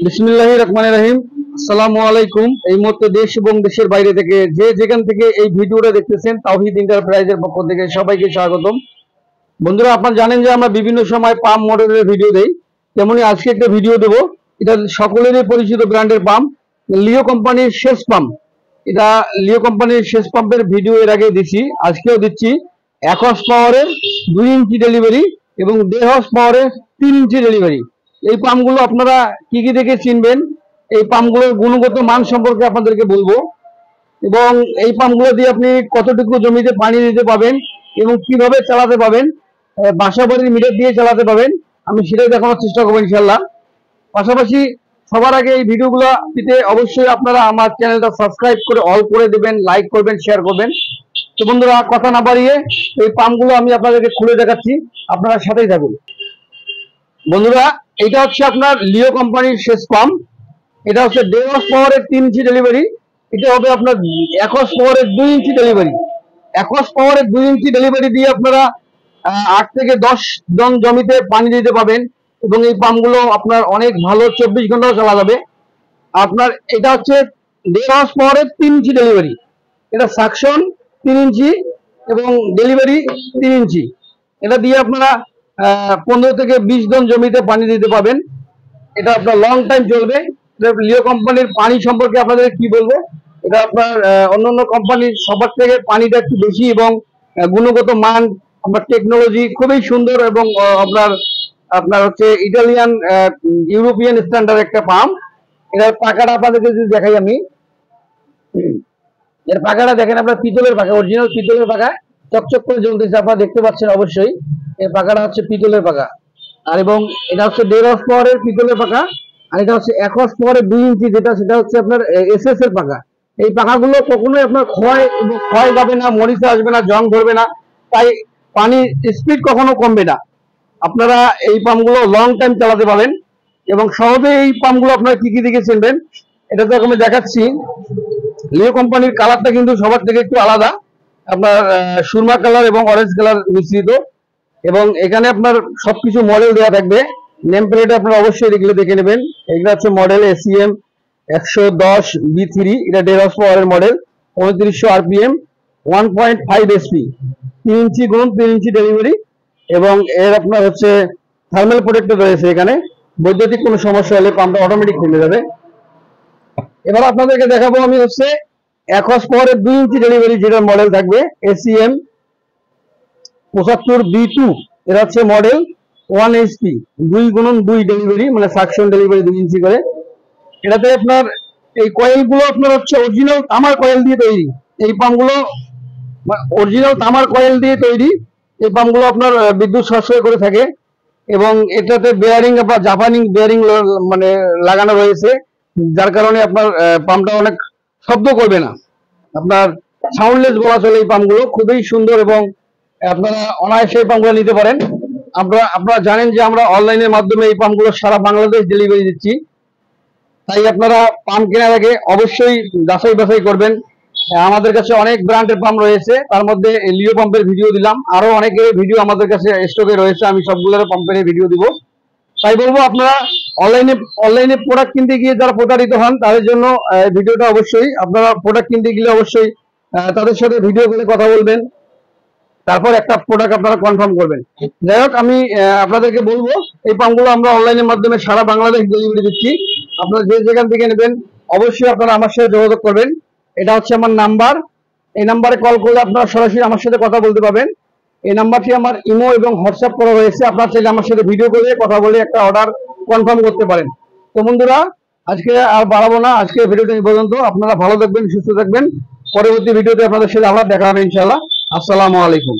বিসমিল্লাহির রহমানির রহিম। আসসালামু আলাইকুম। এই মুহূর্তে দেশ এবং দেশের বাইরে থেকে যে যেখান থেকে এই ভিডিওটা দেখতেছেন তাওহীদ এন্টারপ্রাইজের পক্ষ থেকে সবাইকে স্বাগতম। বন্ধুরা, আপনারা জানেন যে আমরা বিভিন্ন সময় পাম্প মডেলের ভিডিও দেই, তেমনি আজকে একটা ভিডিও দেব। এটা সকলেরই পরিচিত ব্র্যান্ডের পাম্প, লিও কোম্পানির শেষ পাম্প। এটা লিও কোম্পানির শেষ পাম্পের ভিডিও এর আগে দিচ্ছি, আজকেও দিচ্ছি। 1 হর্স পাওয়ারের 2 ইঞ্চি ডেলিভারি এবং 1.5 হর্স পাওয়ারের 3 ইঞ্চি ডেলিভারি। এই পাম্পগুলো আপনারা কি কি দেখে চিনবেন, এই পাম্পগুলোর গুণগত মান সম্পর্কে আপনাদেরকে বলবো, এবং এই পাম্পগুলো দিয়ে আপনি কতটুকু জমিতে পানি দিতে পাবেন এবং কিভাবে চালাতে পাবেন, বাসা বাড়ির মিটার দিয়ে চালাতে পাবেন, আমি সেটাই দেখানোর চেষ্টা করবো ইনশাল্লাহ। পাশাপাশি সবার আগে এই ভিডিওগুলো পেতে অবশ্যই আপনারা আমার চ্যানেলটা সাবস্ক্রাইব করে অল করে দেবেন, লাইক করবেন, শেয়ার করবেন। তো বন্ধুরা, কথা না বাড়িয়ে এই পাম্পগুলো আমি আপনাদেরকে খুলে দেখাচ্ছি, আপনারা সাথেই থাকুন। বন্ধুরা, এটা হচ্ছে আপনার লিও কোম্পানির শেষ পাম্প। এটা হচ্ছে 1.5 হর্স পাওয়ারের 3 ইঞ্চি ডেলিভারি। এটা হবে আপনার 1 হর্স পাওয়ারের 2 ইঞ্চি ডেলিভারি। 1 হর্স পাওয়ারের 2 ইঞ্চি ডেলিভারি দিয়ে আপনারা 8 থেকে 10 জন জমিতে পানি দিতে পাবেন, এবং এই পাম্পগুলো আপনার অনেক ভালো 24 ঘন্টাও চালা যাবে। আপনার এটা হচ্ছে 1.5 হর্স পাওয়ারের 3 ইঞ্চি ডেলিভারি। এটা সাকশন 3 ইঞ্চি এবং ডেলিভারি 3 ইঞ্চি। এটা দিয়ে আপনারা 15 থেকে 20 জন জমিতে পানি দিতে পাবেন। এটা আপনার লং টাইম চলবে। লিও কোম্পানির পানি সম্পর্কে আপনাদের কি বলবো, এটা আপনার অন্যান্য কোম্পানির সবার থেকে পানিটা একটু বেশি এবং গুণগত মান, আপনার টেকনোলজি খুবই সুন্দর, এবং আপনার আপনার হচ্ছে ইটালিয়ান ইউরোপিয়ান স্ট্যান্ডার্ড একটা পাম্প। এটার পাকাটা আপনাদেরকে যদি দেখাই আমি, এর পাকাটা দেখেন, আপনার পিতলের পাকা, অরিজিনাল পিতলের পাকা, চকচক করে জ্বলতেছে, আপনারা দেখতে পাচ্ছেন অবশ্যই। এর পাকাটা হচ্ছে পিতলের পাকা, আর এবং এটা হচ্ছে 1.5 হর্স পাওয়ারের পিতলের পাকা, আর এটা হচ্ছে 1 হর্স পাওয়ারের 2 ইঞ্চি, সেটা হচ্ছে আপনার এসএস এর পাকা। এই পাকাগুলো কখনোই আপনার ক্ষয় যাবে না, মরিচা আসবে না, জং ধরবে না, তাই পানির স্পিড কখনো কমবে না। আপনারা এই পাম্পগুলো লং টাইম চালাতে পারেন, এবং সহজে এই পাম্পগুলো আপনারা কি কি দিকে চিনবেন, এটা তো আমি দেখাচ্ছি। লিও কোম্পানির কালারটা কিন্তু সবার থেকে একটু আলাদা, আপনার সুরমা কালার এবং অরেঞ্জ কালার মিশ্রিত, এবং এখানে আপনার সবকিছু মডেল দেওয়া থাকবে। নেম প্লেটে আপনারা অবশ্যই এগুলো দেখে নেবেন। এগুলো হচ্ছে মডেল ACM 110 B3। এটা 1.5 হর্স পাওয়ারের মডেল, 2900 RPM, 1.5 SP, 3 ইঞ্চি গুণ 3 ইঞ্চি ডেলিভারি, এবং এর আপনার হচ্ছে থার্মাল প্রোটেক্টর রয়েছে। এখানে বৈদ্যুতিক কোনো সমস্যা হলে পাম্পটা অটোমেটিক খুলে যাবে। এবার আপনাদেরকে দেখাবো আমি হচ্ছে 1 হর্স পাওয়ারের 2 ইঞ্চি ডেলিভারি, যেটা মডেল থাকবে ACM 75 B2। এটা হচ্ছে মডেল 1 HP, 2x2 ডেলিভারি, মানে সাকশন ডেলিভারি 2 ইঞ্চি করে। এটাতে আপনার এই কয়েলগুলো আপনার হচ্ছে অরিজিনাল তামার কয়েল দিয়ে তৈরি। এই পাম্পগুলো অরিজিনাল তামার কয়েল দিয়ে তৈরি। এই পাম্পগুলো আপনার বিদ্যুৎ সাশ্রয় করে থাকে, এবং এটাতে বেয়ারিং, আপনার জাপানি বেয়ারিং মানে লাগানো রয়েছে, যার কারণে আপনার পাম্পটা অনেক শব্দ করবে না। আপনার সাউন্ডলেস বলা চলে। এই পাম্পগুলো খুবই সুন্দর, এবং আপনারা অনায়াসে এই পাম্পগুলো নিতে পারেন। আপনারা জানেন যে আমরা অনলাইনের মাধ্যমে এই পাম্পগুলো সারা বাংলাদেশ ডেলিভারি দিচ্ছি, তাই আপনারা পাম্প কেনার আগে অবশ্যই যাচাই বাছাই করবেন। আমাদের কাছে অনেক ব্র্যান্ডের পাম্প রয়েছে, তার মধ্যে লিও পাম্পের ভিডিও দিলাম, আরো অনেকের ভিডিও আমাদের কাছে স্টকে রয়েছে, আমি সবগুলোর পাম্পের ভিডিও দিব। তাই বলবো, আপনারা অনলাইনে প্রোডাক্ট কিনতে গিয়ে যারা প্রতারিত হন, তাদের জন্য ভিডিওটা অবশ্যই, আপনারা প্রোডাক্ট কিনতে গেলে অবশ্যই তাদের সাথে ভিডিও করে কথা বলবেন, তারপর একটা প্রোডাক্ট আপনারা কনফার্ম করবেন। যাই হোক, আমি আপনাদেরকে বলবো, এই পাম্পগুলো আমরা অনলাইনের মাধ্যমে সারা বাংলাদেশ ডেলিভারি দিচ্ছি। আপনারা যে যেখান থেকে নেবেন অবশ্যই আপনারা আমার সাথে যোগাযোগ করবেন। এটা হচ্ছে আমার নাম্বার। এই নাম্বারে কল করলে আপনারা সরাসরি আমার সাথে কথা বলতে পারবেন। এই নাম্বারটি আমার ইমো এবং হোয়াটসঅ্যাপ করা রয়েছে, আপনারা চাইলে আমার সাথে ভিডিও করে কথা বলে একটা অর্ডার কনফার্ম করতে পারেন। তো বন্ধুরা, আজকে আর বাড়াবো না, আজকে ভিডিওটা এই পর্যন্ত। আপনারা ভালো থাকবেন, সুস্থ থাকবেন। পরবর্তী ভিডিওতে আপনাদের সাথে আবার দেখা হবে ইনশাআল্লাহ। আসসালামু আলাইকুম।